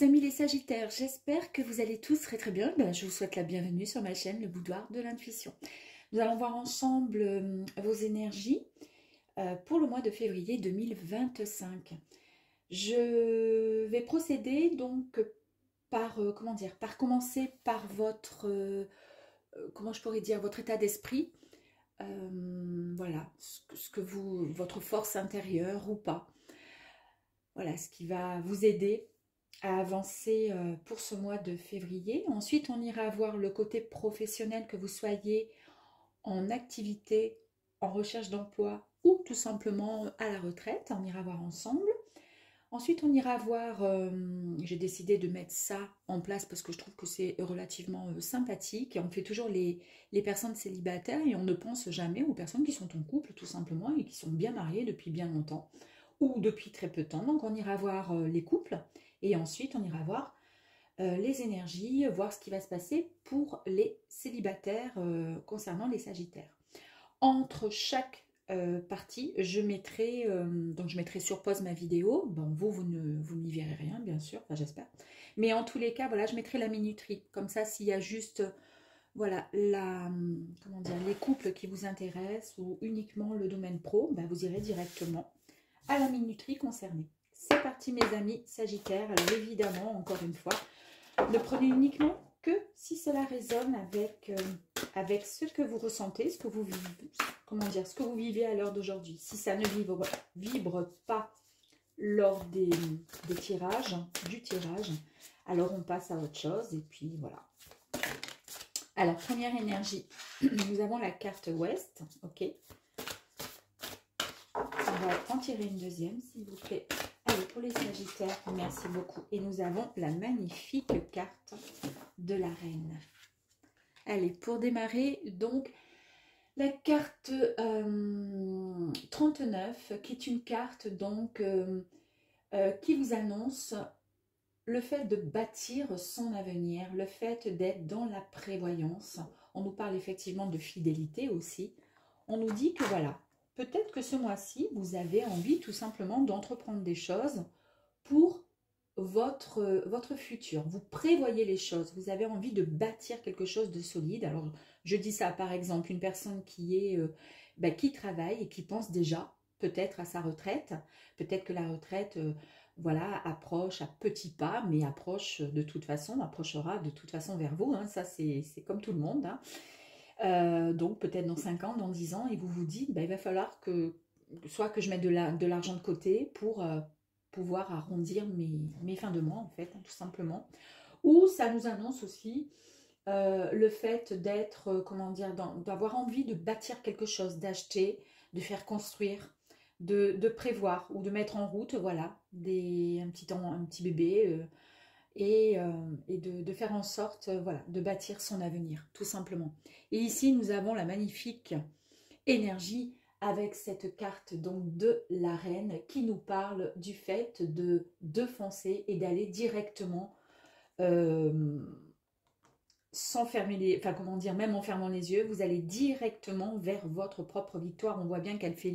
amis les Sagittaires, j'espère que vous allez tous très très bien. Je vous souhaite la bienvenue sur ma chaîne, le Boudoir de l'Intuition. Nous allons voir ensemble vos énergies pour le mois de février 2025. Je vais procéder donc par, par commencer par votre, comment je pourrais dire, votre état d'esprit. Voilà, votre force intérieure ou pas. Voilà, ce qui va vous aider à avancer pour ce mois de février. Ensuite, on ira voir le côté professionnel, que vous soyez en activité, en recherche d'emploi ou tout simplement à la retraite. On ira voir ensemble. Ensuite, on ira voir, j'ai décidé de mettre ça en place parce que je trouve que c'est relativement sympathique. Et on fait toujours les personnes célibataires et on ne pense jamais aux personnes qui sont en couple tout simplement et qui sont bien mariées depuis bien longtemps ou depuis très peu de temps. Donc, on ira voir les couples. Et ensuite, on ira voir les énergies, voir ce qui va se passer pour les célibataires concernant les Sagittaires. Entre chaque partie, je mettrai sur pause ma vidéo. Bon, vous n'y verrez rien, bien sûr, enfin, j'espère. Mais en tous les cas, voilà, je mettrai la minuterie. Comme ça, s'il y a juste, voilà, les couples qui vous intéressent ou uniquement le domaine pro, vous irez directement à la minuterie concernée. C'est parti mes amis Sagittaires. Alors évidemment, encore une fois, ne prenez uniquement que si cela résonne avec ce que vous ressentez, ce que vous vivez, ce que vous vivez à l'heure d'aujourd'hui. Si ça ne vibre pas lors du tirage, alors on passe à autre chose et puis voilà. Alors, première énergie, nous avons la carte Ouest, ok. On va en tirer une deuxième, s'il vous plaît. Allez, pour les Sagittaires, merci beaucoup. Et nous avons la magnifique carte de la Reine. Allez, pour démarrer, donc, la carte 39, qui est une carte donc qui vous annonce le fait de bâtir son avenir, le fait d'être dans la prévoyance. On nous parle effectivement de fidélité aussi. On nous dit que voilà, peut-être que ce mois-ci, vous avez envie tout simplement d'entreprendre des choses pour votre futur. Vous prévoyez les choses, vous avez envie de bâtir quelque chose de solide. Alors, je dis ça par exemple, une personne qui travaille et qui pense déjà peut-être à sa retraite. Peut-être que la retraite, voilà, approche à petits pas, mais approchera de toute façon vers vous. Hein. Ça, c'est comme tout le monde. Hein. Donc peut-être dans 5 ans, dans 10 ans, et vous vous dites, il va falloir que je mette de l'argent de côté pour pouvoir arrondir mes fins de mois, en fait, hein, tout simplement. Ou ça nous annonce aussi le fait d'être, d'avoir envie de bâtir quelque chose, d'acheter, de faire construire, de prévoir ou de mettre en route, voilà, un petit bébé, et de faire en sorte, voilà, de bâtir son avenir, tout simplement. Et ici, nous avons la magnifique énergie avec cette carte donc de la Reine qui nous parle du fait de foncer et d'aller directement sans fermer même en fermant les yeux, vous allez directement vers votre propre victoire. On voit bien qu'elle fait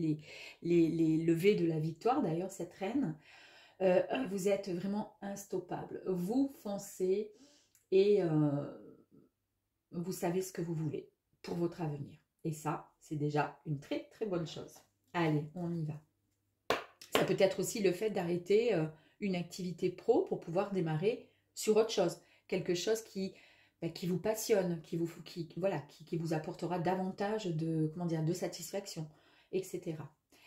les levées de la victoire, d'ailleurs, cette reine. Vous êtes vraiment instoppable. Vous foncez et vous savez ce que vous voulez pour votre avenir. Et ça, c'est déjà une très, très bonne chose. Allez, on y va. Ça peut être aussi le fait d'arrêter une activité pro pour pouvoir démarrer sur autre chose. Quelque chose qui vous passionne, qui vous apportera davantage de satisfaction, etc.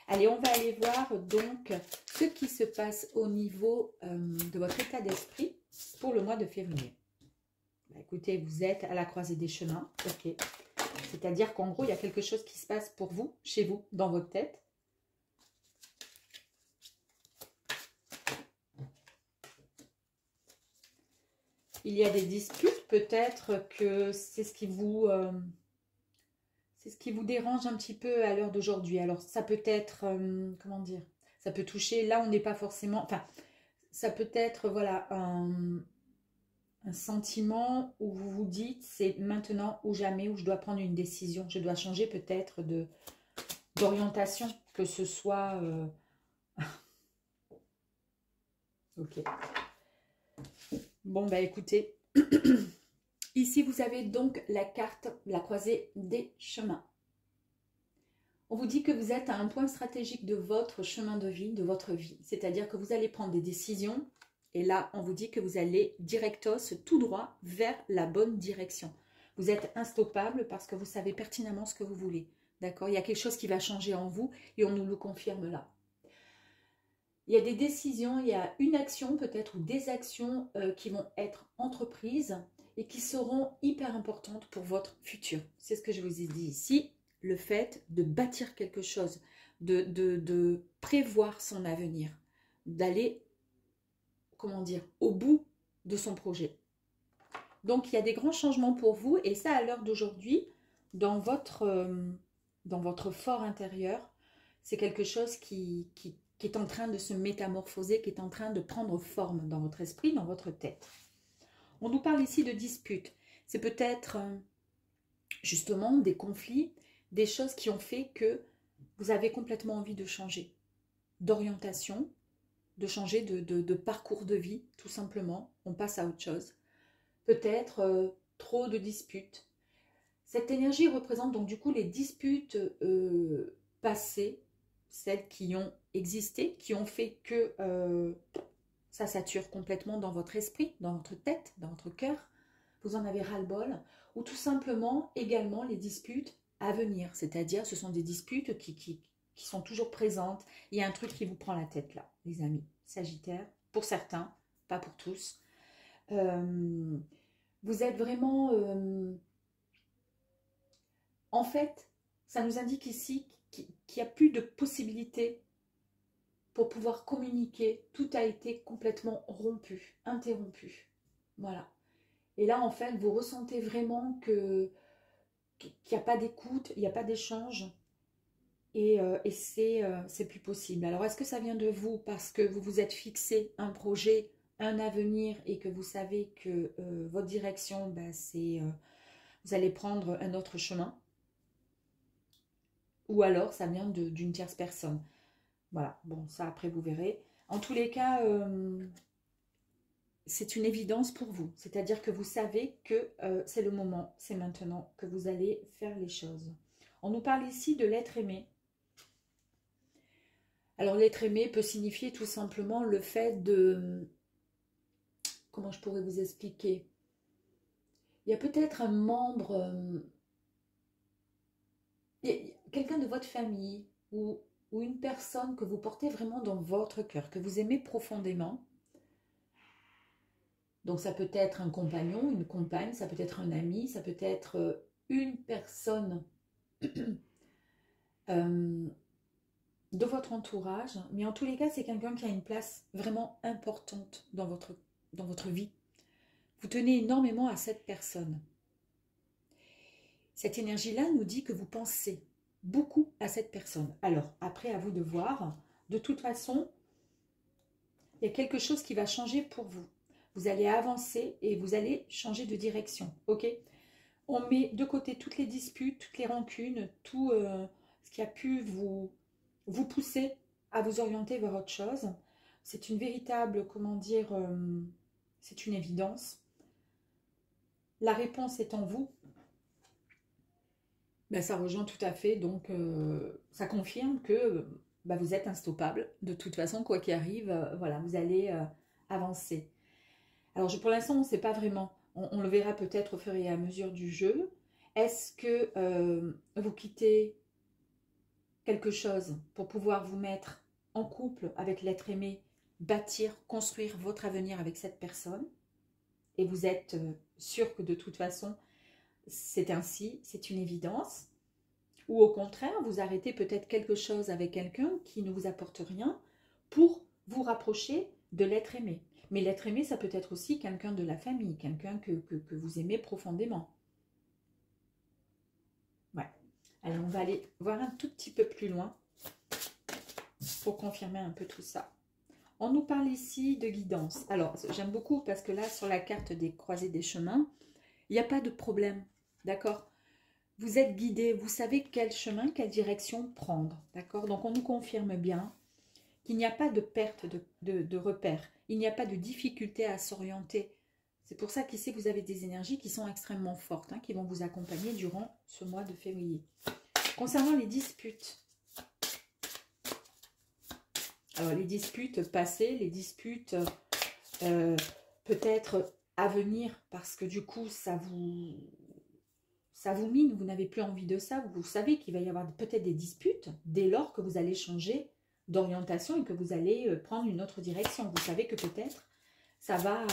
Allez, on va aller voir donc ce qui se passe au niveau de votre état d'esprit pour le mois de février. Écoutez, vous êtes à la croisée des chemins, ok. C'est-à-dire qu'en gros, il y a quelque chose qui se passe pour vous, chez vous, dans votre tête. Il y a des disputes, peut-être que c'est ce qui vous dérange un petit peu à l'heure d'aujourd'hui. Alors, ça peut être, ça peut toucher, là on n'est pas forcément, ça peut être, voilà, un sentiment où vous vous dites, c'est maintenant ou jamais, où je dois prendre une décision, je dois changer peut-être d'orientation, que ce soit... Ok. Bon, bah écoutez, ici vous avez donc la carte, la croisée des chemins. On vous dit que vous êtes à un point stratégique de votre chemin de vie, de votre vie. C'est-à-dire que vous allez prendre des décisions. Et là, on vous dit que vous allez directos, tout droit, vers la bonne direction. Vous êtes instoppable parce que vous savez pertinemment ce que vous voulez. D'accord? Il y a quelque chose qui va changer en vous et on nous le confirme là. Il y a des décisions, il y a une action peut-être ou des actions qui vont être entreprises et qui seront hyper importantes pour votre futur. C'est ce que je vous ai dit ici. Le fait de bâtir quelque chose, de prévoir son avenir, d'aller, comment dire, au bout de son projet. Donc, il y a des grands changements pour vous et ça, à l'heure d'aujourd'hui, dans votre fort intérieur, c'est quelque chose qui est en train de se métamorphoser, qui est en train de prendre forme dans votre esprit, dans votre tête. On nous parle ici de disputes. C'est peut-être justement des conflits, des choses qui ont fait que vous avez complètement envie de changer d'orientation, de changer de parcours de vie, tout simplement. On passe à autre chose. Peut-être trop de disputes. Cette énergie représente donc du coup les disputes passées, celles qui ont existé, qui ont fait que ça sature complètement dans votre esprit, dans votre tête, dans votre cœur. Vous en avez ras-le-bol. Ou tout simplement également les disputes à venir. C'est-à-dire ce sont des disputes qui sont toujours présentes. Il y a un truc qui vous prend la tête là, les amis. Sagittaire, pour certains, pas pour tous. Vous êtes vraiment... en fait, ça nous indique ici qu'il n'y a plus de possibilité pour pouvoir communiquer. Tout a été complètement rompu, interrompu. Voilà. Et là, en fait, vous ressentez vraiment qu'il n'y a pas d'écoute, il n'y a pas d'échange. Et c'est plus possible. Alors, est-ce que ça vient de vous parce que vous vous êtes fixé un projet, un avenir et que vous savez que votre direction, ben, c'est vous allez prendre un autre chemin? Ou alors, ça vient d'une tierce personne. Voilà, bon, ça après vous verrez. En tous les cas, c'est une évidence pour vous. C'est-à-dire que vous savez que c'est le moment, c'est maintenant que vous allez faire les choses. On nous parle ici de l'être aimé. Alors l'être aimé peut signifier tout simplement le fait de... Comment je pourrais vous expliquer? Il y a peut-être un membre, quelqu'un de votre famille ou une personne que vous portez vraiment dans votre cœur, que vous aimez profondément. Donc ça peut être un compagnon, une compagne, ça peut être un ami, ça peut être une personne de votre entourage. Mais en tous les cas, c'est quelqu'un qui a une place vraiment importante dans votre vie. Vous tenez énormément à cette personne. Cette énergie-là nous dit que vous pensez beaucoup à cette personne. Alors, après, à vous de voir. De toute façon, il y a quelque chose qui va changer pour vous. Vous allez avancer et vous allez changer de direction. Ok? On met de côté toutes les disputes, toutes les rancunes, tout ce qui a pu vous pousser à vous orienter vers autre chose. C'est une véritable, comment dire, c'est une évidence. La réponse est en vous. Ben, ça rejoint tout à fait, donc ça confirme que ben, vous êtes instoppable. De toute façon, quoi qu'il arrive, voilà, vous allez avancer. Alors pour l'instant, on ne sait pas vraiment. On le verra peut-être au fur et à mesure du jeu. Est-ce que vous quittez quelque chose pour pouvoir vous mettre en couple avec l'être aimé, bâtir, construire votre avenir avec cette personne? Et vous êtes sûr que de toute façon, c'est ainsi, c'est une évidence. Ou au contraire, vous arrêtez peut-être quelque chose avec quelqu'un qui ne vous apporte rien pour vous rapprocher de l'être aimé. Mais l'être aimé, ça peut être aussi quelqu'un de la famille, quelqu'un que vous aimez profondément. Ouais. Alors, on va aller voir un tout petit peu plus loin pour confirmer un peu tout ça. On nous parle ici de guidance. Alors, j'aime beaucoup parce que là, sur la carte des croisées des chemins, il n'y a pas de problème, d'accord? Vous êtes guidé, vous savez quel chemin, quelle direction prendre, d'accord? Donc, on nous confirme bien qu'il n'y a pas de perte de repère. Il n'y a pas de difficulté à s'orienter C'est pour ça qu'ici, vous avez des énergies qui sont extrêmement fortes, hein, qui vont vous accompagner durant ce mois de février. Concernant les disputes, alors les disputes passées, les disputes peut-être à venir, parce que du coup, ça vous mine, vous n'avez plus envie de ça, vous savez qu'il va y avoir peut-être des disputes dès lors que vous allez changer d'orientation et que vous allez prendre une autre direction. Vous savez que peut-être ça va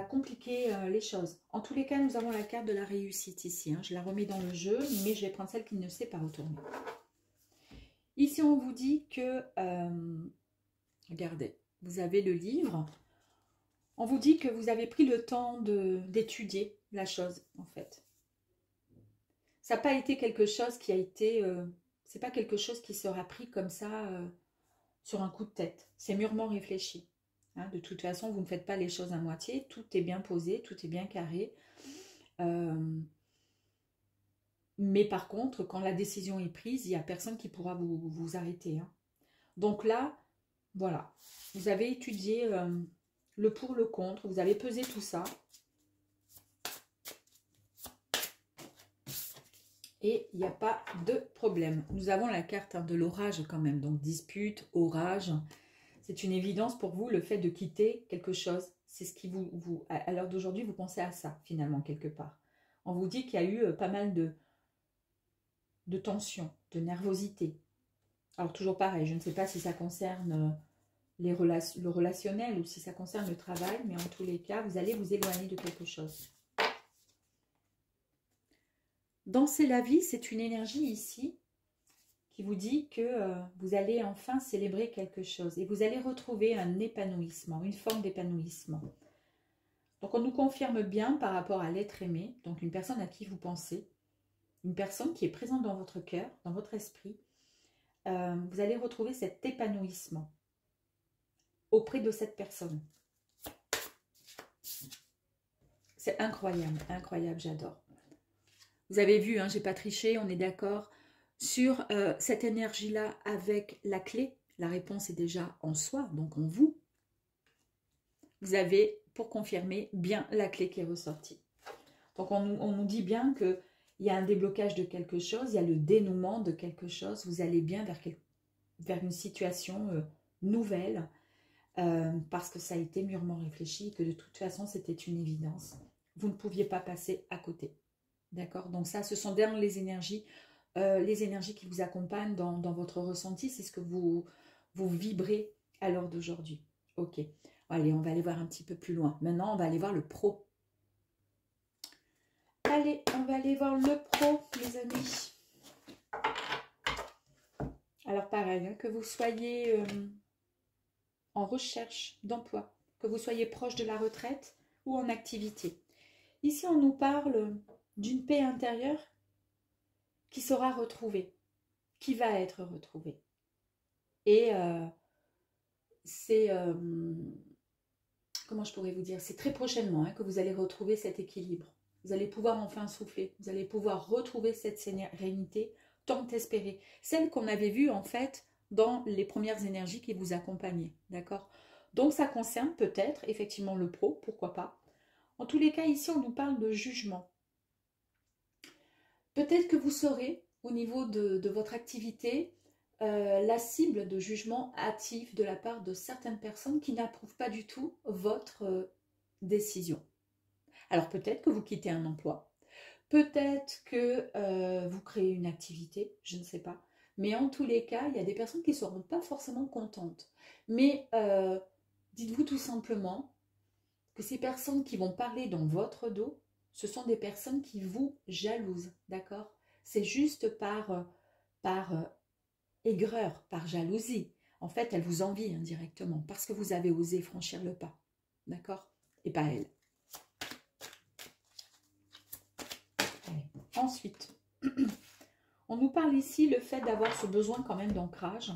compliquer les choses. En tous les cas, nous avons la carte de la réussite ici. Hein. Je la remets dans le jeu, mais je vais prendre celle qui ne sait pas retourner. Ici, on vous dit que, regardez, vous avez le livre. On vous dit que vous avez pris le temps d'étudier la chose, en fait. Ça n'a pas été quelque chose qui a été... c'est pas quelque chose qui sera pris comme ça sur un coup de tête. C'est mûrement réfléchi. Hein, de toute façon, vous ne faites pas les choses à moitié. Tout est bien posé, tout est bien carré. Mais par contre, quand la décision est prise, il n'y a personne qui pourra vous arrêter. Hein. Donc là, voilà. Vous avez étudié le pour, le contre. Vous avez pesé tout ça. Et il n'y a pas de problème. Nous avons la carte de l'orage quand même. Donc dispute, orage. C'est une évidence pour vous, le fait de quitter quelque chose. C'est ce qui à l'heure d'aujourd'hui, vous pensez à ça, finalement, quelque part. On vous dit qu'il y a eu pas mal de tension, de nervosité. Alors, toujours pareil, je ne sais pas si ça concerne le relationnel ou si ça concerne le travail, mais en tous les cas, vous allez vous éloigner de quelque chose. Danser la vie, c'est une énergie ici qui vous dit que vous allez enfin célébrer quelque chose et vous allez retrouver un épanouissement, une forme d'épanouissement. Donc on nous confirme bien par rapport à l'être aimé, donc une personne à qui vous pensez, une personne qui est présente dans votre cœur, dans votre esprit. Vous allez retrouver cet épanouissement auprès de cette personne. C'est incroyable, incroyable, j'adore. Vous avez vu, hein, j'ai pas triché, on est d'accord sur cette énergie-là avec la clé. La réponse est déjà en soi, donc en vous. Vous avez, pour confirmer, bien la clé qui est ressortie. Donc on nous dit bien qu'il y a un déblocage de quelque chose, il y a le dénouement de quelque chose. Vous allez bien vers une situation nouvelle parce que ça a été mûrement réfléchi, que de toute façon c'était une évidence. Vous ne pouviez pas passer à côté. D'accord? Donc ça, ce sont bien les énergies qui vous accompagnent dans votre ressenti. C'est ce que vous vibrez à l'heure d'aujourd'hui. Ok. Allez, on va aller voir un petit peu plus loin. Maintenant, on va aller voir le pro. Allez, on va aller voir le pro, les amis. Alors pareil, hein, que vous soyez en recherche d'emploi, que vous soyez proche de la retraite ou en activité. Ici, on nous parle d'une paix intérieure qui sera retrouvée, qui va être retrouvée. Et c'est, comment je pourrais vous dire, c'est très prochainement hein, que vous allez retrouver cet équilibre. Vous allez pouvoir enfin souffler, vous allez pouvoir retrouver cette sérénité tant espérée. Celle qu'on avait vue en fait dans les premières énergies qui vous accompagnaient, d'accord? Donc ça concerne peut-être effectivement le pro, pourquoi pas. En tous les cas, ici on nous parle de jugement. Peut-être que vous serez, au niveau de votre activité, la cible de jugement hâtif de la part de certaines personnes qui n'approuvent pas du tout votre décision. Alors peut-être que vous quittez un emploi, peut-être que vous créez une activité, je ne sais pas. Mais en tous les cas, il y a des personnes qui ne seront pas forcément contentes. Mais dites-vous tout simplement que ces personnes qui vont parler dans votre dos, ce sont des personnes qui vous jalousent, d'accord? C'est juste par aigreur, par jalousie. En fait, elles vous envient indirectement parce que vous avez osé franchir le pas, d'accord? Et pas elles. Allez. Ensuite, on nous parle ici le fait d'avoir ce besoin quand même d'ancrage.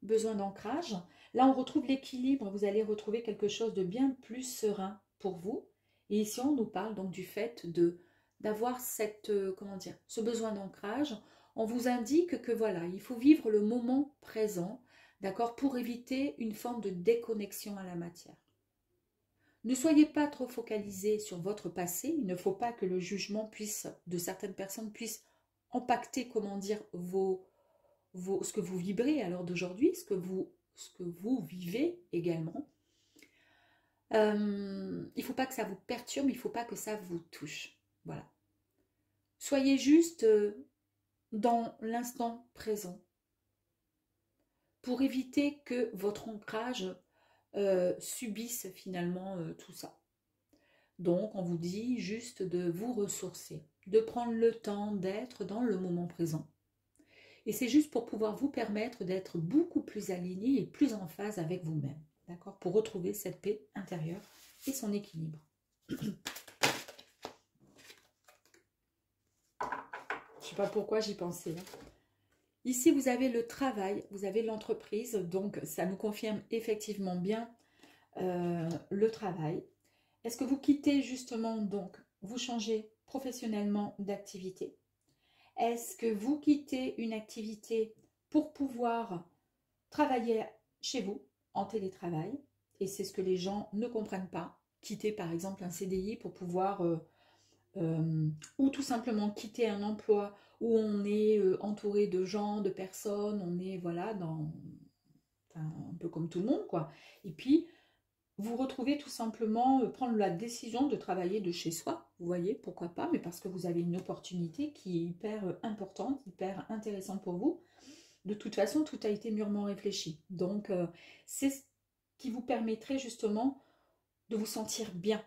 Besoin d'ancrage. Là, on retrouve l'équilibre. Vous allez retrouver quelque chose de bien plus serein pour vous. Et ici, on nous parle donc du fait d'avoir cette, comment dire, ce besoin d'ancrage. On vous indique que voilà, il faut vivre le moment présent, d'accord, pour éviter une forme de déconnexion à la matière. Ne soyez pas trop focalisé sur votre passé. Il ne faut pas que le jugement de certaines personnes puisse impacter, comment dire, ce que vous vibrez à l'heure d'aujourd'hui, ce que vous vivez également. Il ne faut pas que ça vous perturbe, il ne faut pas que ça vous touche. Voilà. Soyez juste dans l'instant présent pour éviter que votre ancrage subisse finalement tout ça. Donc, on vous dit juste de vous ressourcer, de prendre le temps d'être dans le moment présent. Et c'est juste pour pouvoir vous permettre d'être beaucoup plus aligné et plus en phase avec vous-même. D'accord? Pour retrouver cette paix intérieure et son équilibre. Je ne sais pas pourquoi j'y pensais. Hein. Ici, vous avez le travail, vous avez l'entreprise. Donc, ça nous confirme effectivement bien le travail. Est-ce que vous quittez justement, donc, vous changez professionnellement d'activité? Est-ce que vous quittez une activité pour pouvoir travailler chez vous en télétravail? Et c'est ce que les gens ne comprennent pas. Quitter par exemple un CDI pour pouvoir, ou tout simplement quitter un emploi où on est entouré de gens, de personnes, on est voilà, un peu comme tout le monde, quoi. Et puis, vous retrouvez tout simplement prendre la décision de travailler de chez soi, vous voyez, pourquoi pas, mais parce que vous avez une opportunité qui est hyper importante, hyper intéressante pour vous. De toute façon, tout a été mûrement réfléchi. Donc, c'est ce qui vous permettrait justement de vous sentir bien,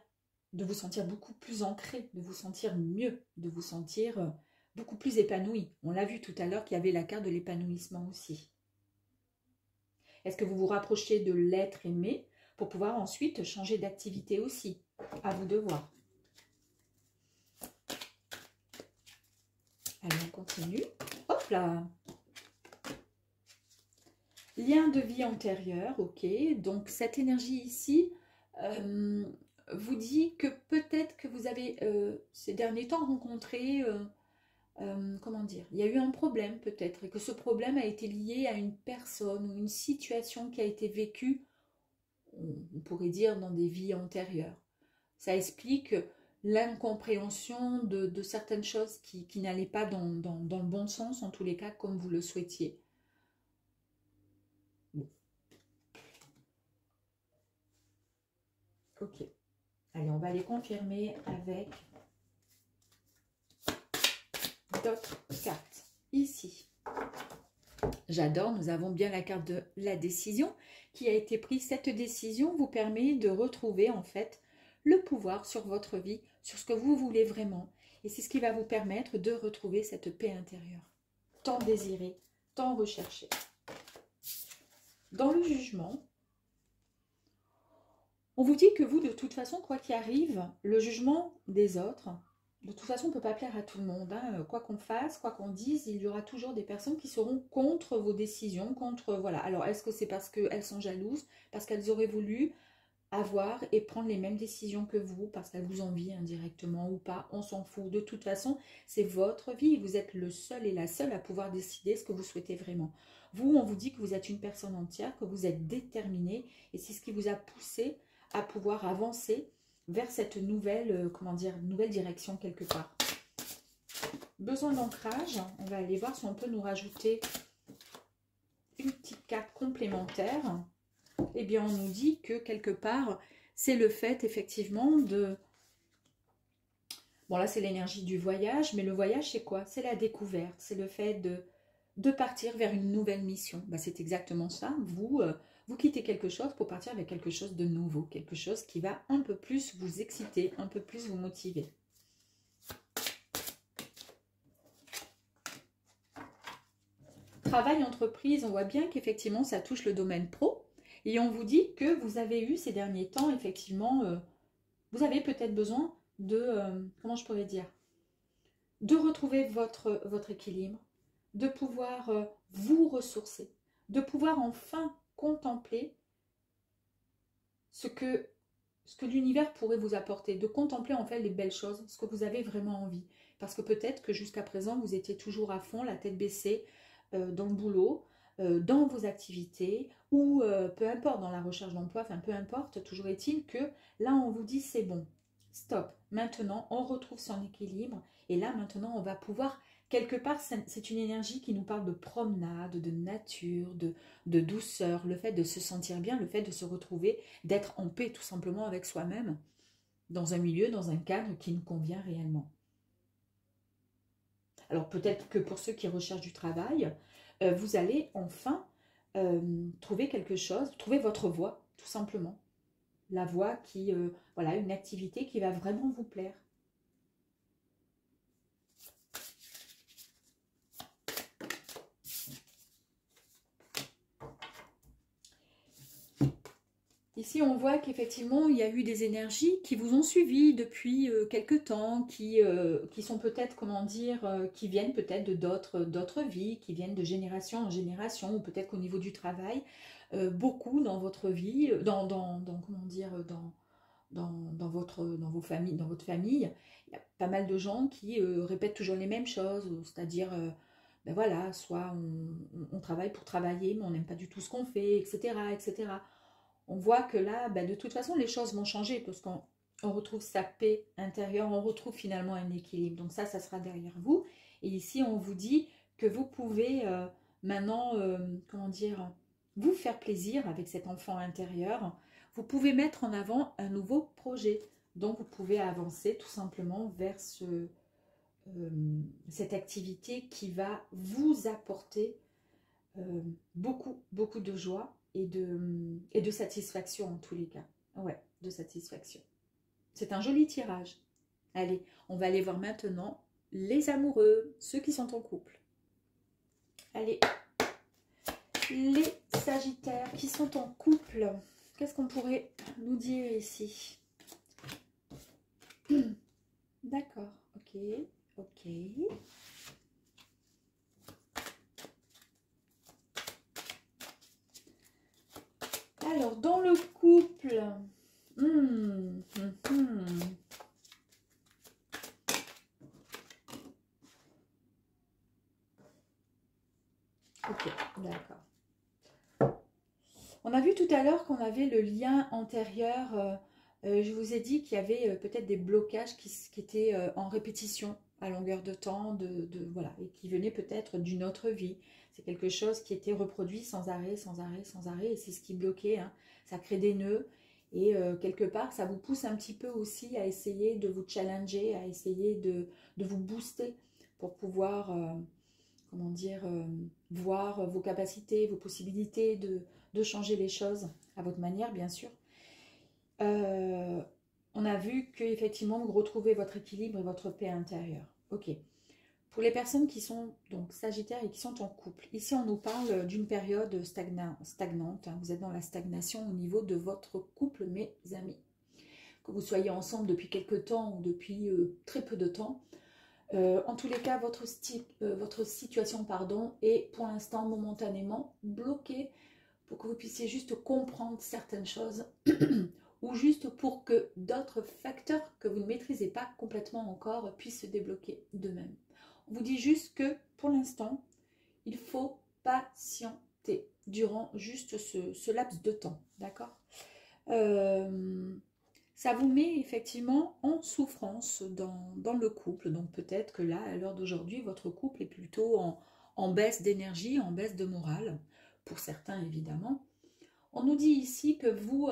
de vous sentir beaucoup plus ancré, de vous sentir mieux, de vous sentir beaucoup plus épanoui. On l'a vu tout à l'heure qu'il y avait la carte de l'épanouissement aussi. Est-ce que vous vous rapprochez de l'être aimé pour pouvoir ensuite changer d'activité aussi? À vous de voir. Allez, on continue. Hop là! Lien de vie antérieure, ok. Donc, cette énergie ici vous dit que peut-être que vous avez ces derniers temps rencontré, comment dire, il y a eu un problème peut-être, et que ce problème a été lié à une personne ou une situation qui a été vécue, on pourrait dire, dans des vies antérieures. Ça explique l'incompréhension de certaines choses qui n'allaient pas dans le bon sens, en tous les cas, comme vous le souhaitiez. Bon. Ok. Allez, on va les confirmer avec d'autres cartes. Ici, j'adore, nous avons bien la carte de la décision qui a été prise. Cette décision vous permet de retrouver en fait le pouvoir sur votre vie, sur ce que vous voulez vraiment. Et c'est ce qui va vous permettre de retrouver cette paix intérieure, tant désirée, tant recherchée. Dans le jugement, on vous dit que vous, de toute façon, quoi qu'il arrive, le jugement des autres, de toute façon, on ne peut pas plaire à tout le monde. Hein. Quoi qu'on fasse, quoi qu'on dise, il y aura toujours des personnes qui seront contre vos décisions, contre... Voilà. Alors, est-ce que c'est parce qu'elles sont jalouses, parce qu'elles auraient voulu avoir et prendre les mêmes décisions que vous, parce qu'elles vous envient indirectement ou pas? On s'en fout. De toute façon, c'est votre vie. Vous êtes le seul et la seule à pouvoir décider ce que vous souhaitez vraiment. Vous, on vous dit que vous êtes une personne entière, que vous êtes déterminé, et c'est ce qui vous a poussé à pouvoir avancer vers cette nouvelle, comment dire, nouvelle direction quelque part. Besoin d'ancrage, on va aller voir si on peut nous rajouter une petite carte complémentaire. Eh bien, on nous dit que quelque part, c'est le fait effectivement de... Bon, là, c'est l'énergie du voyage, mais le voyage, c'est quoi? C'est la découverte, c'est le fait de partir vers une nouvelle mission. Ben, c'est exactement ça. Vous quittez quelque chose pour partir avec quelque chose de nouveau, quelque chose qui va un peu plus vous exciter, un peu plus vous motiver. Travail, entreprise, on voit bien qu'effectivement ça touche le domaine pro. Et on vous dit que vous avez eu ces derniers temps, effectivement, vous avez peut-être besoin de, comment je pourrais dire, de retrouver votre équilibre, de pouvoir vous ressourcer, de pouvoir enfin contempler ce que l'univers pourrait vous apporter, de contempler en fait les belles choses, ce que vous avez vraiment envie. Parce que peut-être que jusqu'à présent, vous étiez toujours à fond, la tête baissée, dans le boulot, dans vos activités ou peu importe, dans la recherche d'emploi, enfin peu importe, toujours est-il que là on vous dit c'est bon, stop, maintenant on retrouve son équilibre et là maintenant on va pouvoir, quelque part c'est une énergie qui nous parle de promenade, de nature, de douceur, le fait de se sentir bien, le fait de se retrouver, d'être en paix tout simplement avec soi-même, dans un milieu, dans un cadre qui nous convient réellement. Alors peut-être que pour ceux qui recherchent du travail, vous allez enfin trouver quelque chose, trouver votre voie, tout simplement. La voie qui, voilà, une activité qui va vraiment vous plaire. Ici, on voit qu'effectivement, il y a eu des énergies qui vous ont suivi depuis quelque temps, qui sont peut-être, comment dire, qui viennent peut-être de d'autres vies, qui viennent de génération en génération, ou peut-être qu'au niveau du travail, beaucoup dans votre vie, comment dire, dans votre famille, il y a pas mal de gens qui répètent toujours les mêmes choses, c'est-à-dire, ben voilà, soit on travaille pour travailler, mais on n'aime pas du tout ce qu'on fait, etc., etc. On voit que là, ben, de toute façon, les choses vont changer parce qu'on retrouve sa paix intérieure, on retrouve finalement un équilibre. Donc ça sera derrière vous. Et ici, on vous dit que vous pouvez maintenant, comment dire, vous faire plaisir avec cet enfant intérieur. Vous pouvez mettre en avant un nouveau projet. Donc, vous pouvez avancer tout simplement vers cette activité qui va vous apporter beaucoup, beaucoup de joie et de satisfaction en tous les cas. Ouais, de satisfaction. C'est un joli tirage. Allez, on va aller voir maintenant les amoureux, ceux qui sont en couple. Allez, les sagittaires qui sont en couple. Qu'est-ce qu'on pourrait nous dire ici? D'accord, ok, ok. Alors, dans le couple, ok, d'accord. On a vu tout à l'heure qu'on avait le lien antérieur. Je vous ai dit qu'il y avait peut-être des blocages qui étaient en répétition à longueur de temps, voilà, et qui venaient peut-être d'une autre vie. C'est quelque chose qui était reproduit sans arrêt, sans arrêt, sans arrêt, et c'est ce qui bloquait. Hein. Ça crée des nœuds, et quelque part, ça vous pousse un petit peu aussi à essayer de vous challenger, à essayer de vous booster pour pouvoir, comment dire, voir vos capacités, vos possibilités de changer les choses à votre manière, bien sûr. On a vu qu'effectivement, vous retrouvez votre équilibre et votre paix intérieure. Ok. Pour les personnes qui sont donc sagittaires et qui sont en couple, ici on nous parle d'une période stagnante. Hein. Vous êtes dans la stagnation au niveau de votre couple, mes amis. Que vous soyez ensemble depuis quelque temps ou depuis très peu de temps. En tous les cas, votre situation est pour l'instant momentanément bloquée pour que vous puissiez juste comprendre certaines choses ou juste pour que d'autres facteurs que vous ne maîtrisez pas complètement encore puissent se débloquer d'eux-mêmes. On vous dit juste que pour l'instant, il faut patienter durant juste ce laps de temps, d'accord? Ça vous met effectivement en souffrance dans le couple. Donc peut-être que là, à l'heure d'aujourd'hui, votre couple est plutôt en baisse d'énergie, en baisse de morale, pour certains évidemment. On nous dit ici que vous,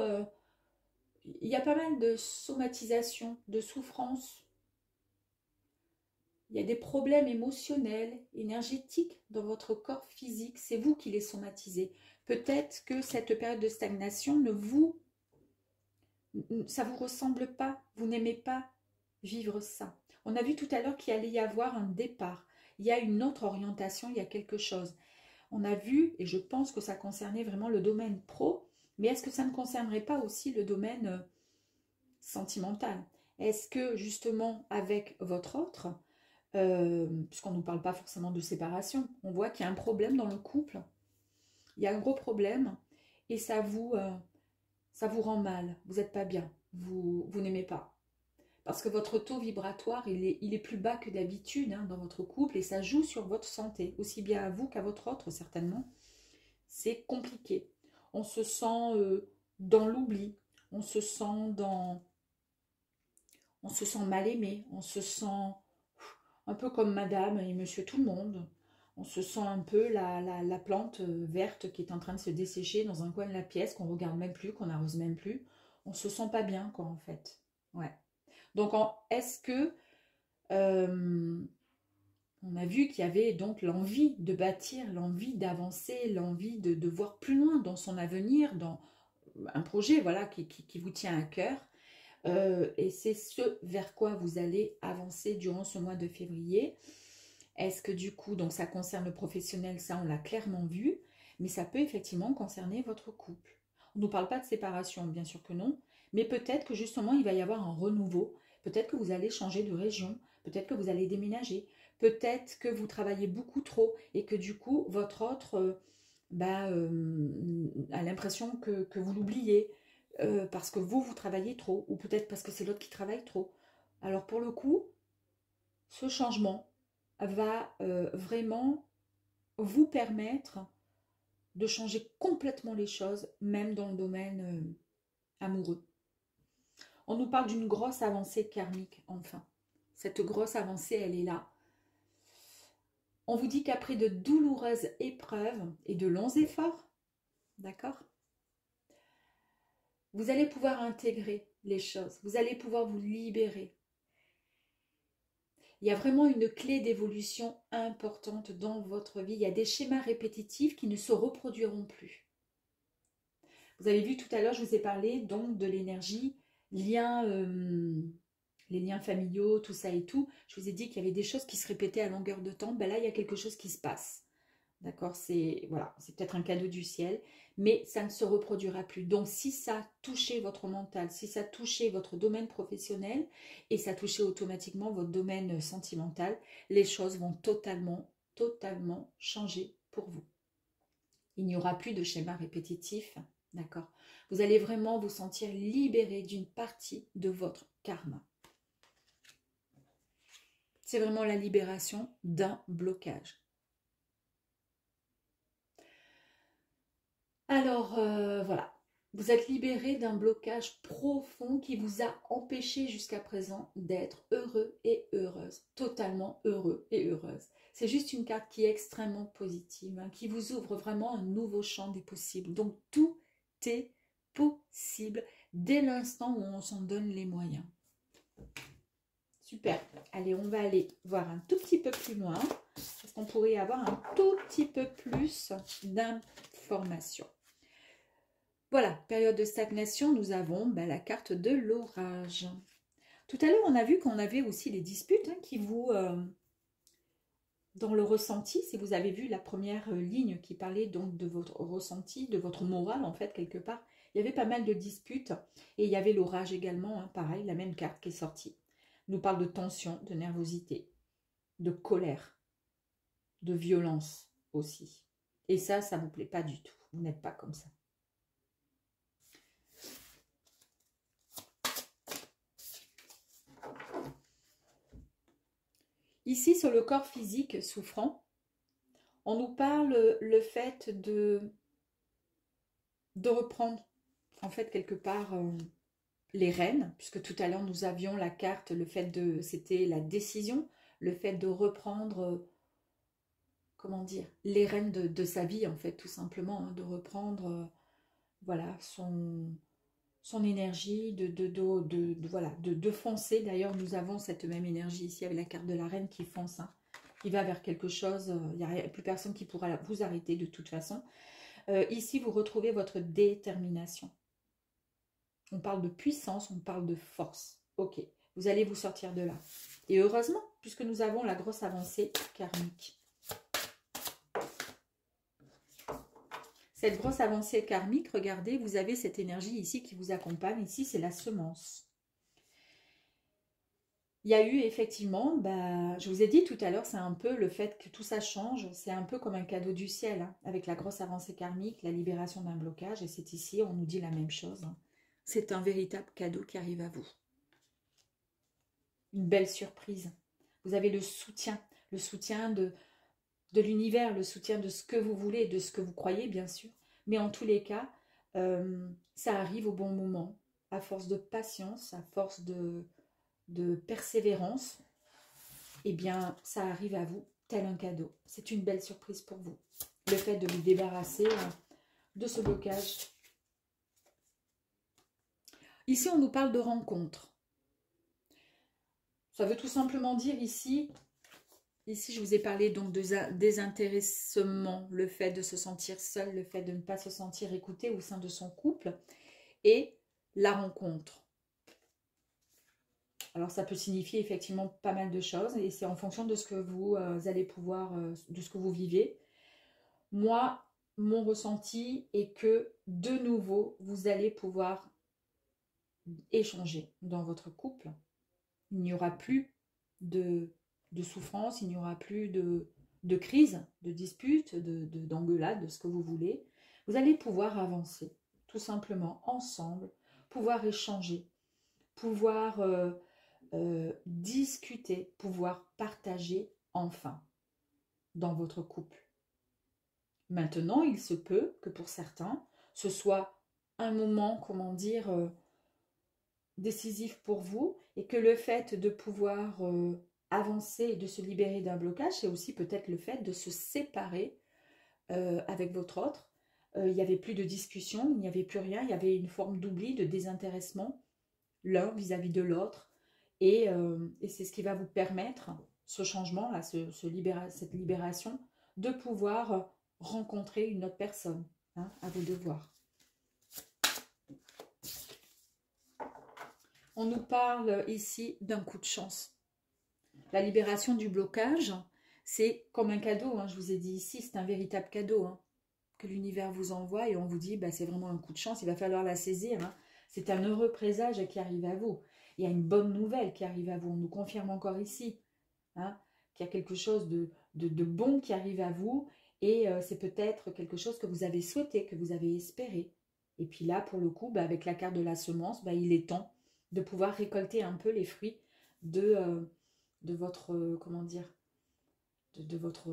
il y a pas mal de somatisation, de souffrance. Il y a des problèmes émotionnels, énergétiques dans votre corps physique. C'est vous qui les somatisez. Peut-être que cette période de stagnation ça ne vous ressemble pas. Vous n'aimez pas vivre ça. On a vu tout à l'heure qu'il allait y avoir un départ. Il y a une autre orientation, il y a quelque chose. On a vu, et je pense que ça concernait vraiment le domaine pro, mais est-ce que ça ne concernerait pas aussi le domaine sentimental? Est-ce que justement avec votre autre, puisqu'on ne nous parle pas forcément de séparation, on voit qu'il y a un problème dans le couple, il y a un gros problème, et ça vous rend mal, vous n'êtes pas bien, vous n'aimez pas. Parce que votre taux vibratoire, il est plus bas que d'habitude hein, dans votre couple, et ça joue sur votre santé, aussi bien à vous qu'à votre autre certainement. c'est compliqué. On se sent dans l'oubli, on se sent mal aimé, on se sent un peu comme madame et monsieur tout le monde. On se sent un peu la plante verte qui est en train de se dessécher dans un coin de la pièce, qu'on regarde même plus, qu'on n'arrose même plus. On se sent pas bien, quoi, en fait. Ouais. Donc, est-ce que on a vu qu'il y avait donc l'envie de bâtir, l'envie d'avancer, l'envie de voir plus loin dans son avenir, dans un projet, voilà, qui vous tient à cœur. Et c'est ce vers quoi vous allez avancer durant ce mois de février. Est-ce que du coup, donc ça concerne le professionnel, ça on l'a clairement vu, mais ça peut effectivement concerner votre couple. On ne nous parle pas de séparation, bien sûr que non, mais peut-être que justement il va y avoir un renouveau, peut-être que vous allez changer de région, peut-être que vous allez déménager, peut-être que vous travaillez beaucoup trop et que du coup votre autre a l'impression que vous l'oubliez parce que vous travaillez trop, ou peut-être parce que c'est l'autre qui travaille trop. Alors pour le coup, ce changement va vraiment vous permettre de changer complètement les choses, même dans le domaine amoureux. On nous parle d'une grosse avancée karmique, enfin. Cette grosse avancée, elle est là. On vous dit qu'après de douloureuses épreuves et de longs efforts, d'accord, vous allez pouvoir intégrer les choses, vous allez pouvoir vous libérer. Il y a vraiment une clé d'évolution importante dans votre vie. Il y a des schémas répétitifs qui ne se reproduiront plus. Vous avez vu tout à l'heure, je vous ai parlé donc de l'énergie, les liens familiaux, tout ça et tout. Je vous ai dit qu'il y avait des choses qui se répétaient à longueur de temps. Ben là, il y a quelque chose qui se passe. D'accord, c'est voilà, c'est peut-être un cadeau du ciel, mais ça ne se reproduira plus. Donc, si ça touchait votre mental, si ça touchait votre domaine professionnel et ça touchait automatiquement votre domaine sentimental, les choses vont totalement changer pour vous. Il n'y aura plus de schéma répétitif, d'accord? Vous allez vraiment vous sentir libéré d'une partie de votre karma. C'est vraiment la libération d'un blocage. Alors, voilà, vous êtes libéré d'un blocage profond qui vous a empêché jusqu'à présent d'être heureux et heureuse, totalement heureux et heureuse. C'est juste une carte qui est extrêmement positive, hein, qui vous ouvre vraiment un nouveau champ des possibles. Donc, tout est possible dès l'instant où on s'en donne les moyens. Super. Allez, on va aller voir un tout petit peu plus loin, parce qu'on pourrait avoir un tout petit peu plus d'informations. Voilà, période de stagnation, nous avons la carte de l'orage. Tout à l'heure, on a vu qu'on avait aussi les disputes qui vous... dans le ressenti, si vous avez vu la première ligne qui parlait donc de votre ressenti, de votre morale en fait, quelque part, il y avait pas mal de disputes et il y avait l'orage également, hein, pareil, la même carte qui est sortie. Nous parle de tension, de nervosité, de colère, de violence aussi. Et ça ne vous plaît pas du tout. Vous n'êtes pas comme ça. Ici, sur le corps physique souffrant, on nous parle le fait de reprendre, en fait, quelque part, les rênes, puisque tout à l'heure, nous avions la carte, le fait de, c'était la décision, le fait de reprendre, comment dire, les rênes de sa vie, en fait, tout simplement, hein, de reprendre, voilà, son énergie, de foncer. D'ailleurs, nous avons cette même énergie ici avec la carte de la reine qui fonce, hein, qui va vers quelque chose. Il n'y a plus personne qui pourra vous arrêter de toute façon. Ici, vous retrouvez votre détermination. On parle de puissance, on parle de force. Ok, vous allez vous sortir de là. Et heureusement, puisque nous avons la grosse avancée karmique. Cette grosse avancée karmique, regardez, vous avez cette énergie ici qui vous accompagne. Ici, c'est la semence. Il y a eu effectivement, je vous ai dit tout à l'heure, c'est un peu le fait que tout ça change. C'est un peu comme un cadeau du ciel, hein, avec la grosse avancée karmique, la libération d'un blocage. Et c'est ici, on nous dit la même chose. Hein. C'est un véritable cadeau qui arrive à vous. Une belle surprise. Vous avez le soutien de l'univers, le soutien de ce que vous voulez, de ce que vous croyez, bien sûr. Mais en tous les cas, ça arrive au bon moment, à force de patience, à force de persévérance. Eh bien, ça arrive à vous tel un cadeau. C'est une belle surprise pour vous. Le fait de vous débarrasser de ce blocage. Ici, on nous parle de rencontre. Ça veut tout simplement dire ici, je vous ai parlé donc de désintéressement, le fait de se sentir seul, le fait de ne pas se sentir écouté au sein de son couple, et la rencontre. Alors ça peut signifier effectivement pas mal de choses, et c'est en fonction de ce que vous allez pouvoir, de ce que vous vivez. Moi, mon ressenti est que de nouveau, vous allez pouvoir échanger dans votre couple. Il n'y aura plus de souffrance, il n'y aura plus de crise, de dispute, d'engueulade, de ce que vous voulez. Vous allez pouvoir avancer, tout simplement, ensemble, pouvoir échanger, pouvoir discuter, pouvoir partager enfin dans votre couple. Maintenant, il se peut que pour certains, ce soit un moment, comment dire, décisif pour vous, et que le fait de pouvoir avancer et de se libérer d'un blocage, c'est aussi peut-être le fait de se séparer avec votre autre. Il n'y avait plus de discussion, il n'y avait plus rien, il y avait une forme d'oubli, de désintéressement l'un vis-à-vis de l'autre, et c'est ce qui va vous permettre, ce changement-là, cette libération, de pouvoir rencontrer une autre personne, hein, à vos devoirs. On nous parle ici d'un coup de chance. La libération du blocage, c'est comme un cadeau, hein, je vous ai dit ici, c'est un véritable cadeau, hein, que l'univers vous envoie, et on vous dit, bah, c'est vraiment un coup de chance, il va falloir la saisir, hein. C'est un heureux présage qui arrive à vous. Il y a une bonne nouvelle qui arrive à vous. On nous confirme encore ici, hein, qu'il y a quelque chose de bon qui arrive à vous, et c'est peut-être quelque chose que vous avez souhaité, que vous avez espéré. Et puis là, pour le coup, bah, avec la carte de la semence, bah, il est temps de pouvoir récolter un peu les fruits de votre, comment dire, de votre,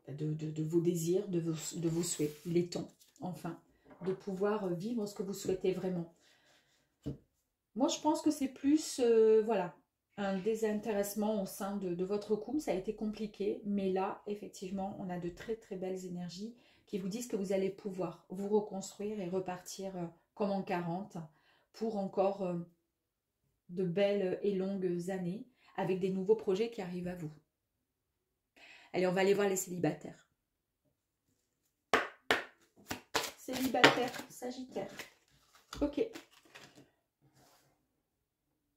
de vos désirs, de vos souhaits. Il est temps, enfin, de pouvoir vivre ce que vous souhaitez vraiment. Moi, je pense que c'est plus, voilà, un désintéressement au sein de votre couple. Ça a été compliqué, mais là, effectivement, on a de très très belles énergies qui vous disent que vous allez pouvoir vous reconstruire et repartir comme en 40 pour encore de belles et longues années avec des nouveaux projets qui arrivent à vous. Allez, on va aller voir les célibataires. Célibataire, Sagittaire. Ok.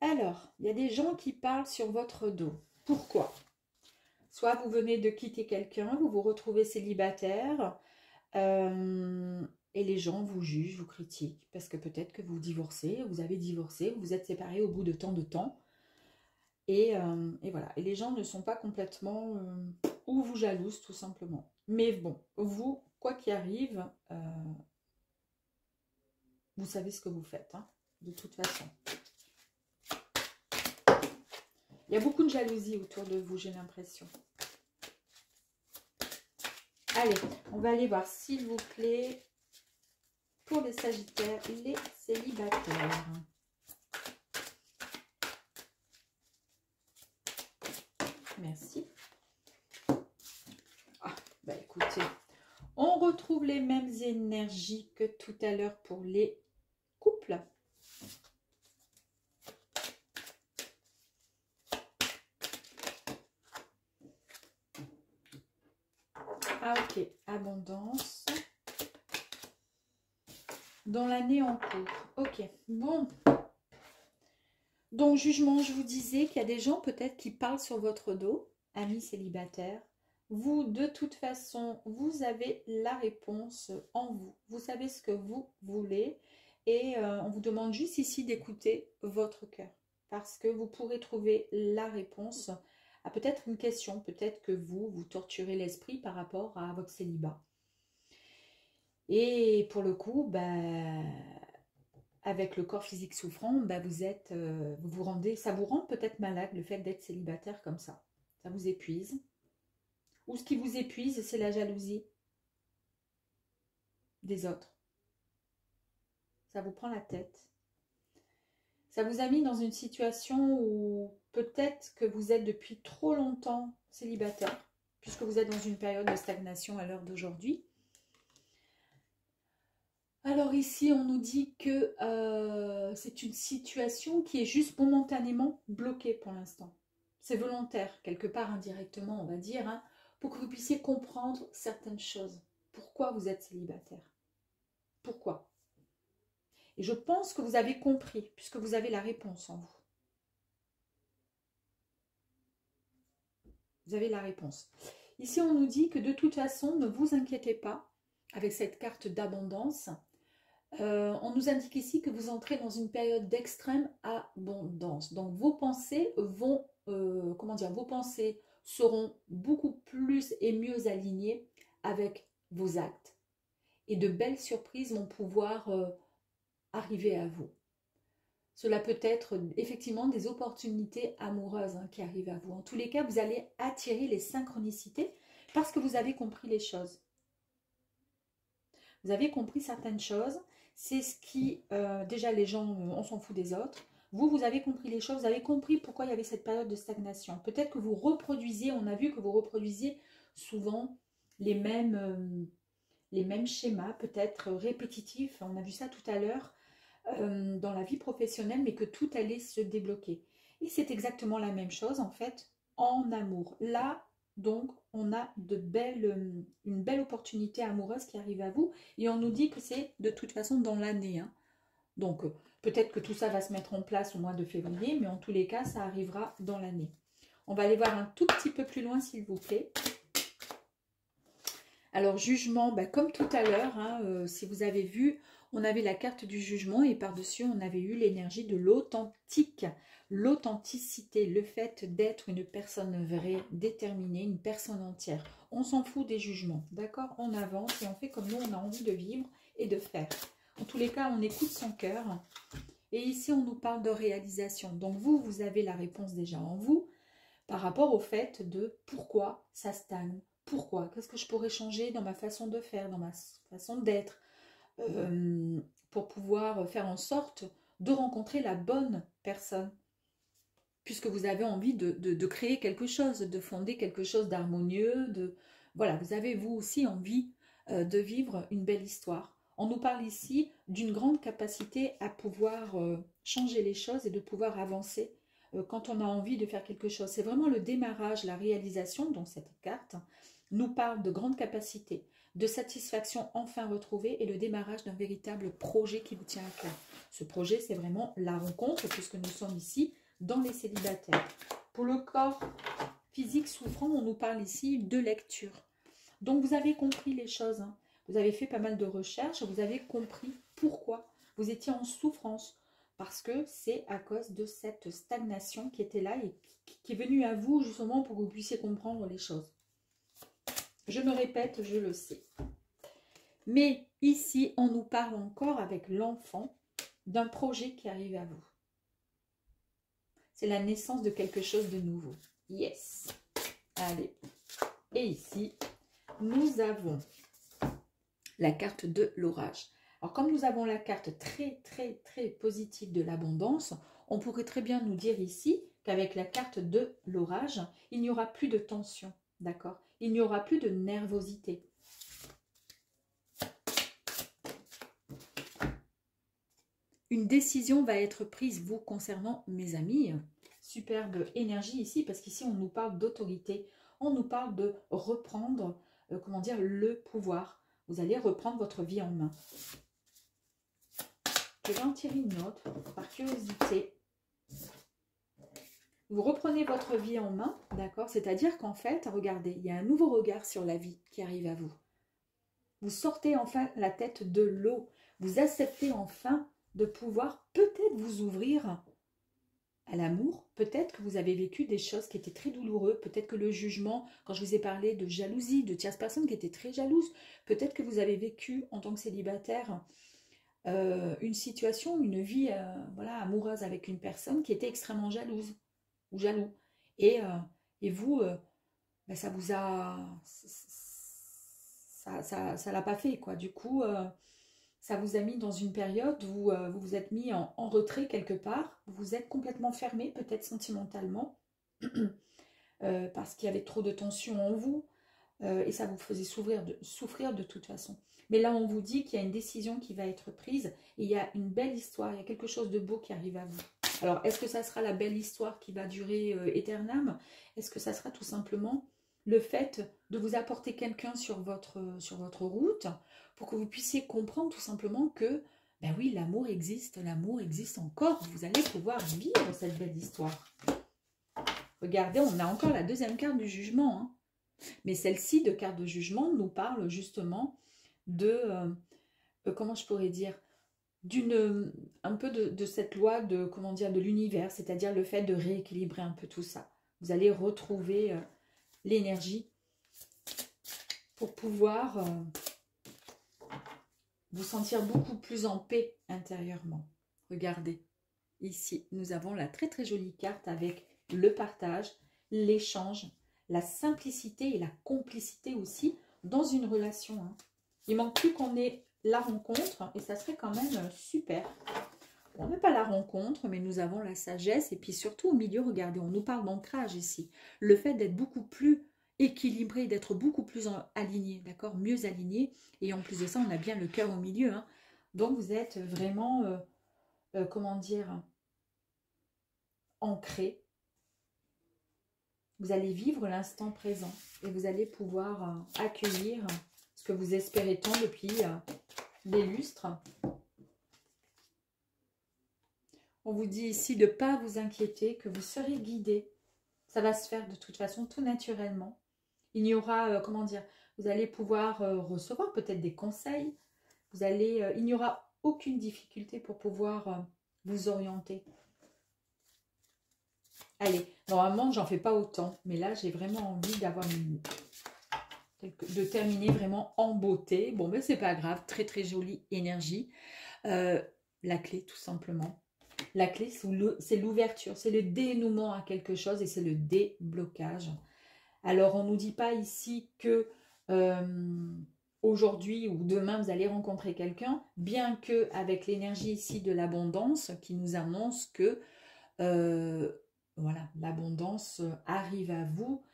Alors, il y a des gens qui parlent sur votre dos. Pourquoi? Soit vous venez de quitter quelqu'un, vous vous retrouvez célibataire, et les gens vous jugent, vous critiquent, parce que peut-être que vous divorcez, vous avez divorcé, vous vous êtes séparés au bout de tant de temps. Et voilà. Et les gens ne sont pas complètement ou vous jalousent tout simplement. Mais bon, vous, quoi qu'il arrive, vous savez ce que vous faites, hein, de toute façon. Il y a beaucoup de jalousie autour de vous, j'ai l'impression. Allez, on va aller voir, s'il vous plaît, pour les Sagittaires, les célibataires. Merci. Ah, bah écoutez, on retrouve les mêmes énergies que tout à l'heure pour les couples. Ah ok, abondance. Dans l'année en cours. Ok, bon. Donc, jugement, je vous disais qu'il y a des gens peut-être qui parlent sur votre dos, amis célibataires. Vous, de toute façon, vous avez la réponse en vous. Vous savez ce que vous voulez, et on vous demande juste ici d'écouter votre cœur, parce que vous pourrez trouver la réponse à peut-être une question. Peut-être que vous torturez l'esprit par rapport à votre célibat. Et pour le coup, avec le corps physique souffrant, vous vous rendez, ça vous rend peut-être malade le fait d'être célibataire comme ça. Ça vous épuise. Ou ce qui vous épuise, c'est la jalousie des autres. Ça vous prend la tête. Ça vous a mis dans une situation où peut-être que vous êtes depuis trop longtemps célibataire, puisque vous êtes dans une période de stagnation à l'heure d'aujourd'hui. Alors ici, on nous dit que c'est une situation qui est juste momentanément bloquée pour l'instant. C'est volontaire, quelque part indirectement, on va dire, hein, pour que vous puissiez comprendre certaines choses. Pourquoi vous êtes célibataire? Pourquoi? Et je pense que vous avez compris, puisque vous avez la réponse en vous. Vous avez la réponse. Ici, on nous dit que de toute façon, ne vous inquiétez pas avec cette carte d'abondance. On nous indique ici que vous entrez dans une période d'extrême abondance. Donc, vos pensées vont, vos pensées seront beaucoup plus et mieux alignées avec vos actes. Et de belles surprises vont pouvoir arriver à vous. Cela peut être effectivement des opportunités amoureuses qui arrivent à vous. En tous les cas, vous allez attirer les synchronicités parce que vous avez compris les choses. Vous avez compris certaines choses. C'est ce qui, déjà les gens, on s'en fout des autres. Vous avez compris les choses, vous avez compris pourquoi il y avait cette période de stagnation. Peut-être que vous reproduisiez, on a vu que vous reproduisiez souvent les mêmes schémas, peut-être répétitifs. On a vu ça tout à l'heure. Dans la vie professionnelle, mais que tout allait se débloquer. Et c'est exactement la même chose, en fait, en amour. Là, donc, on a une belle opportunité amoureuse qui arrive à vous, et on nous dit que c'est de toute façon dans l'année. Hein. Donc, peut-être que tout ça va se mettre en place au mois de février, mais en tous les cas, ça arrivera dans l'année. On va aller voir un tout petit peu plus loin, s'il vous plaît. Alors, jugement, comme tout à l'heure, hein, si vous avez vu, on avait la carte du jugement et par-dessus, on avait eu l'énergie de l'authentique, l'authenticité, le fait d'être une personne vraie, déterminée, une personne entière. On s'en fout des jugements, d'accord? On avance et on fait comme nous, on a envie de vivre et de faire. En tous les cas, on écoute son cœur. Et ici, on nous parle de réalisation. Donc, vous avez la réponse déjà en vous par rapport au fait de pourquoi ça stagne. Pourquoi? Qu'est-ce que je pourrais changer dans ma façon de faire, dans ma façon d'être pour pouvoir faire en sorte de rencontrer la bonne personne? Puisque vous avez envie de créer quelque chose, de fonder quelque chose d'harmonieux. Voilà, vous avez vous aussi envie de vivre une belle histoire. On nous parle ici d'une grande capacité à pouvoir changer les choses et de pouvoir avancer quand on a envie de faire quelque chose. C'est vraiment le démarrage, la réalisation, dont cette carte nous parle de grande capacité, de satisfaction enfin retrouvée et le démarrage d'un véritable projet qui vous tient à cœur. Ce projet, c'est vraiment la rencontre, puisque nous sommes ici dans les célibataires. Pour le corps physique souffrant, on nous parle ici de lecture. Donc, vous avez compris les choses. Hein. Vous avez fait pas mal de recherches, vous avez compris pourquoi vous étiez en souffrance. Parce que c'est à cause de cette stagnation qui était là et qui est venue à vous justement pour que vous puissiez comprendre les choses. Je me répète, je le sais. Mais ici, on nous parle encore avec l'enfant d'un projet qui arrive à vous. C'est la naissance de quelque chose de nouveau. Yes. Allez. Et ici, nous avons la carte de l'orage. Alors, comme nous avons la carte très, très, très positive de l'abondance, on pourrait très bien nous dire ici qu'avec la carte de l'orage, il n'y aura plus de tension. D'accord? Il n'y aura plus de nervosité. Une décision va être prise, vous, concernant mes amis. Superbe énergie ici, parce qu'ici, on nous parle d'autorité. On nous parle de reprendre, le pouvoir. Vous allez reprendre votre vie en main. Je vais en tirer une autre, par curiosité. Vous reprenez votre vie en main, d'accord? C'est-à-dire qu'en fait, regardez, il y a un nouveau regard sur la vie qui arrive à vous. Vous sortez enfin la tête de l'eau. Vous acceptez enfin de pouvoir peut-être vous ouvrir à l'amour. Peut-être que vous avez vécu des choses qui étaient très douloureuses. Peut-être que le jugement, quand je vous ai parlé de jalousie, de tierces personnes qui étaient très jalouses. Peut-être que vous avez vécu en tant que célibataire une situation, une vie amoureuse avec une personne qui était extrêmement jalouse ou jaloux. Et Et vous, ben, ça vous a... Ça l'a pas fait, quoi. Du coup, ça vous a mis dans une période où vous vous êtes mis en retrait quelque part. Vous vous êtes complètement fermé, peut-être sentimentalement, parce qu'il y avait trop de tension en vous. Et ça vous faisait souffrir de toute façon. Mais là, on vous dit qu'il y a une décision qui va être prise et il y a une belle histoire, il y a quelque chose de beau qui arrive à vous. Alors, est-ce que ça sera la belle histoire qui va durer éternellement? Est-ce que ça sera tout simplement le fait de vous apporter quelqu'un sur votre route pour que vous puissiez comprendre tout simplement que, ben oui, l'amour existe encore. Vous allez pouvoir vivre cette belle histoire. Regardez, on a encore la deuxième carte du jugement, hein. Mais celle-ci, de carte de jugement, nous parle justement de, comment je pourrais dire, un peu de cette loi de, comment dire, de l'univers, c'est-à-dire le fait de rééquilibrer un peu tout ça. Vous allez retrouver l'énergie pour pouvoir vous sentir beaucoup plus en paix intérieurement. Regardez, ici, nous avons la très très jolie carte avec le partage, l'échange, la simplicité et la complicité aussi dans une relation. Hein. Il manque plus qu'on ait la rencontre et ça serait quand même super. On n'a pas la rencontre, mais nous avons la sagesse et puis surtout au milieu, regardez, on nous parle d'ancrage ici. Le fait d'être beaucoup plus équilibré, d'être beaucoup plus aligné, d'accord, mieux aligné. Et en plus de ça, on a bien le cœur au milieu. Hein. Donc vous êtes vraiment, comment dire, ancré. Vous allez vivre l'instant présent et vous allez pouvoir accueillir ce que vous espérez tant depuis des lustres. On vous dit ici de ne pas vous inquiéter, que vous serez guidé. Ça va se faire de toute façon tout naturellement. Il n'y aura, comment dire, vous allez pouvoir recevoir peut-être des conseils. Il n'y aura aucune difficulté pour pouvoir vous orienter. Allez, normalement, j'en fais pas autant, mais là, j'ai vraiment envie de terminer vraiment en beauté. Bon, mais c'est pas grave, très très jolie énergie. La clé, tout simplement. La clé, c'est l'ouverture, c'est le dénouement à quelque chose et c'est le déblocage. Alors, on ne nous dit pas ici que aujourd'hui ou demain, vous allez rencontrer quelqu'un, bien que avec l'énergie ici de l'abondance qui nous annonce que voilà, l'abondance arrive à vous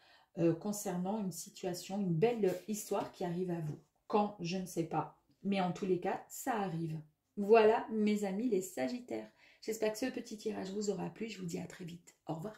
concernant une situation, une belle histoire qui arrive à vous. Quand, je ne sais pas. Mais en tous les cas, ça arrive. Voilà, mes amis les Sagittaires. J'espère que ce petit tirage vous aura plu. Je vous dis à très vite. Au revoir.